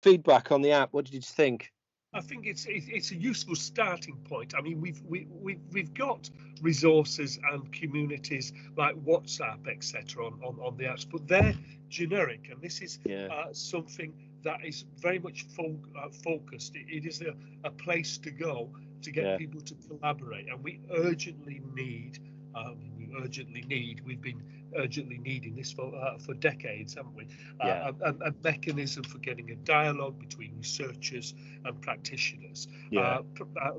feedback on the app? What did you think? I think it's a useful starting point. I mean, we've got resources and communities like WhatsApp, etc., on the apps, but they're generic, and this is something that is very much focused. It is a place to go to get people to collaborate, and we urgently need. We've been urgently needing this for decades, haven't we? A mechanism for getting a dialogue between researchers and practitioners.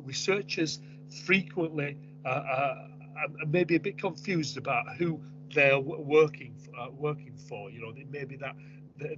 Researchers frequently are maybe a bit confused about who they're working for. You know, maybe that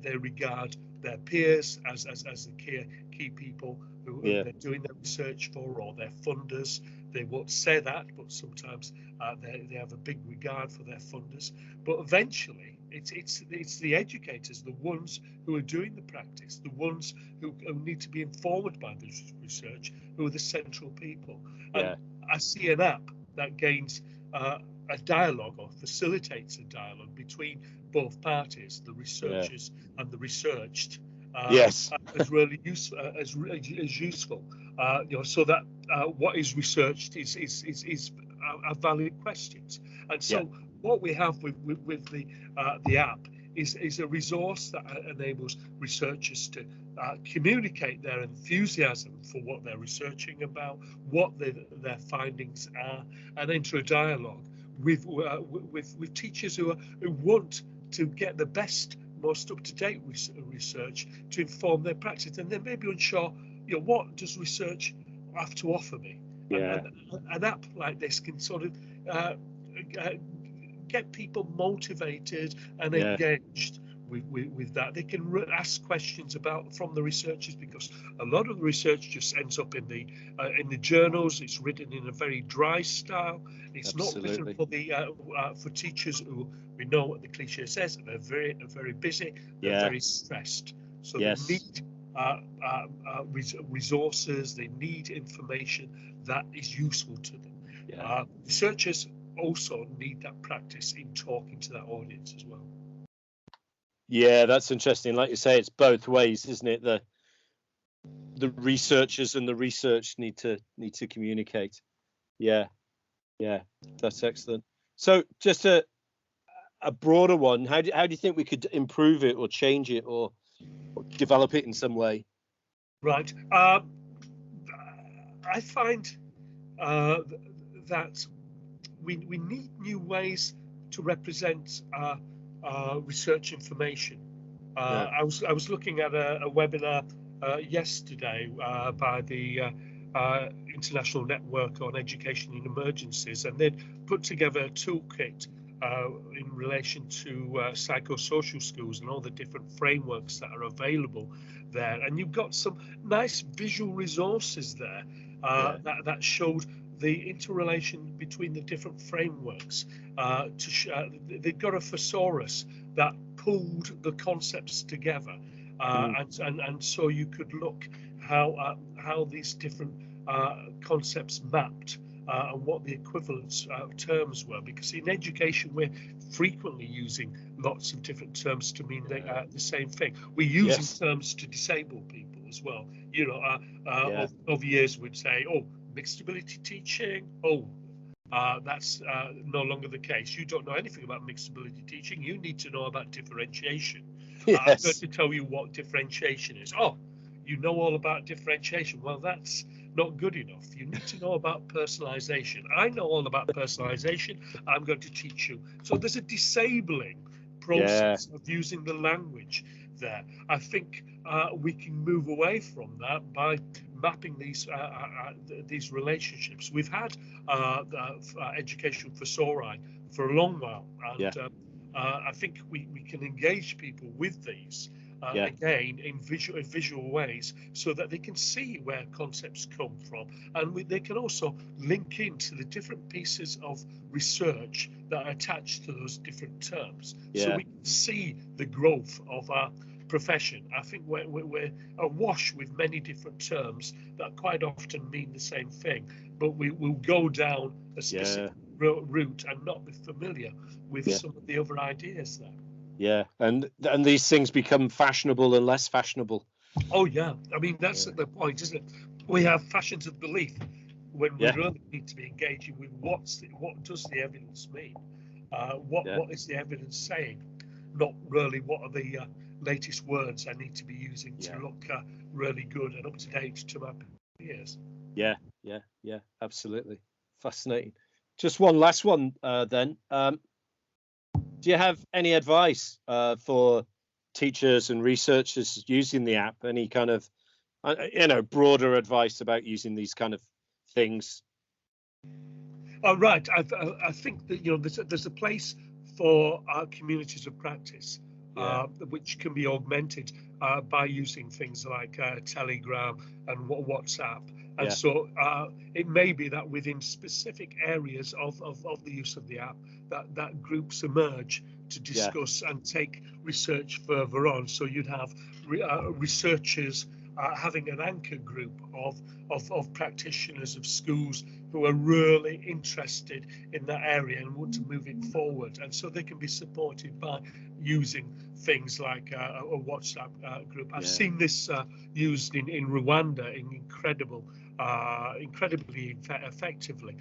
they regard their peers as the key people who they're doing their research for, or their funders. They won't say that, but sometimes they have a big regard for their funders. But eventually, it's the educators, the ones who are doing the practice, the ones who need to be informed by this research, who are the central people. And I see an app that gains a dialogue or facilitates a dialogue between both parties, the researchers and the researched. As really useful, as useful. You know, so that what is researched is valid questions. And so what we have with the app is a resource that enables researchers to communicate their enthusiasm for what they're researching about, what their findings are, and enter a dialogue with teachers who want to get the best, most up-to-date research to inform their practice, and they may be unsure, you know, what does research have to offer me? And an app like this can sort of get people motivated and engaged with that. They can ask questions from the researchers, because a lot of the research just ends up in the journals. It's written in a very dry style. It's not written for teachers who, we know what the cliche says, they're very busy, they're very stressed. So they need resources, they need information that is useful to them. Researchers also need that practice in talking to that audience as well. Yeah, that's interesting. Like you say, it's both ways, isn't it? The researchers and the research need to communicate. Yeah, that's excellent. So just a broader one, how do you think we could improve it or change it or develop it in some way? Right. I find that we need new ways to represent research information. I was looking at a webinar yesterday by the International Network on Education in Emergencies, and they'd put together a toolkit in relation to psychosocial schools and all the different frameworks that are available there. And you've got some nice visual resources there that showed the interrelation between the different frameworks. They've got a thesaurus that pulled the concepts together, and so you could look how these different concepts mapped and what the equivalent terms were, because in education we're frequently using lots of different terms to mean the same thing. We're using terms to disable people as well. You know, over years we'd say, oh, mixed ability teaching, that's no longer the case. You don't know anything about mixed ability teaching. You need to know about differentiation. I'm going to tell you what differentiation is. Oh, you know all about differentiation. Well, that's not good enough. You need to know about personalization. I know all about personalization. I'm going to teach you. So there's a disabling process of using the language there. I think we can move away from that by mapping these relationships. We've had education thesauri for a long while, and I think we can engage people with these again in visual ways, so that they can see where concepts come from, and they can also link into the different pieces of research that are attached to those different terms, so we can see the growth of our profession. I think we're awash with many different terms that quite often mean the same thing, but we will go down a specific route and not be familiar with some of the other ideas there. And these things become fashionable and less fashionable. Oh yeah, I mean that's the point, isn't it? We have fashions of belief when we Yeah, really need to be engaging with what does the evidence mean? yeah, What is the evidence saying? Not really what are the latest words I need to be using yeah, to look really good and up to date to my peers. yeah, yeah, yeah. Absolutely fascinating. Just one last one, then. Do you have any advice for teachers and researchers using the app? Any kind of broader advice about using these kind of things? Oh, right. I think that there's a place for communities of practice, Yeah, which can be augmented by using things like Telegram and WhatsApp. And yeah, so it may be that within specific areas of the use of the app, that groups emerge to yeah, discuss and take research further on. So you'd have researchers having an anchor group of practitioners of schools who are really interested in that area and want to move it forward. And so they can be supported by using things like a WhatsApp group. I've yeah, seen this used in Rwanda in incredibly effectively,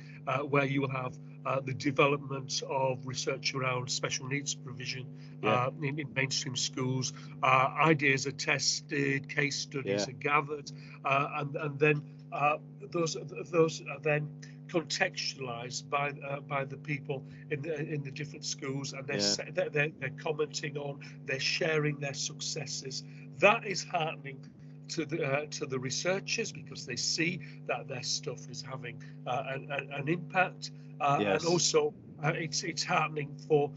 where you will have the development of research around special needs provision yeah, in mainstream schools. Ideas are tested, case yeah, studies are gathered, and then those are then contextualized by the people in the different schools, and yeah, they're commenting on, they're sharing their successes. That is heartening to the researchers because they see that their stuff is having an impact, and yes, also it's heartening for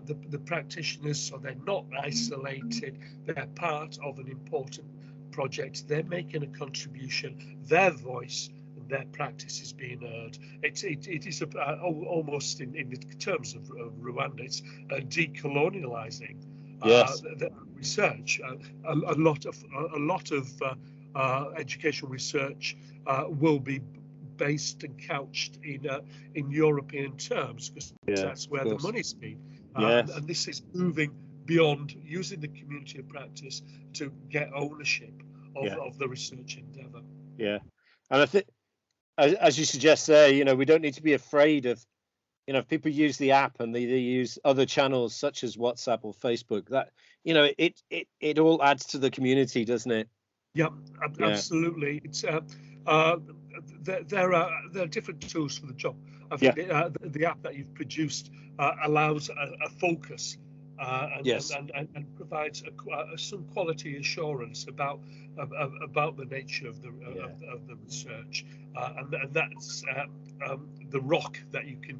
the practitioners, so they're not isolated. They're part of an important project. They're making a contribution. Their voice and their practice is being heard. It is almost in the terms of Rwanda, it's decolonializing yes, the research. A lot of educational research will be based and couched in European terms because yeah, that's of where the course, money's been. yes, And this is moving beyond using the community of practice to get ownership yeah, of the research endeavour. yeah. And I think, as you suggest there, we don't need to be afraid of, if people use the app and they use other channels such as WhatsApp or Facebook, that, it all adds to the community, doesn't it? Yeah, Yeah, absolutely. Uh, there are different tools for the job. I yeah, think the app that you've produced allows a focus yes, and provides some quality assurance about the nature of yeah, of the research, and that's the rock that you can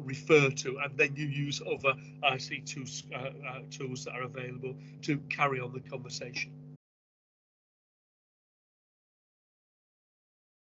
refer to, and then you use other IC tools that are available to carry on the conversation.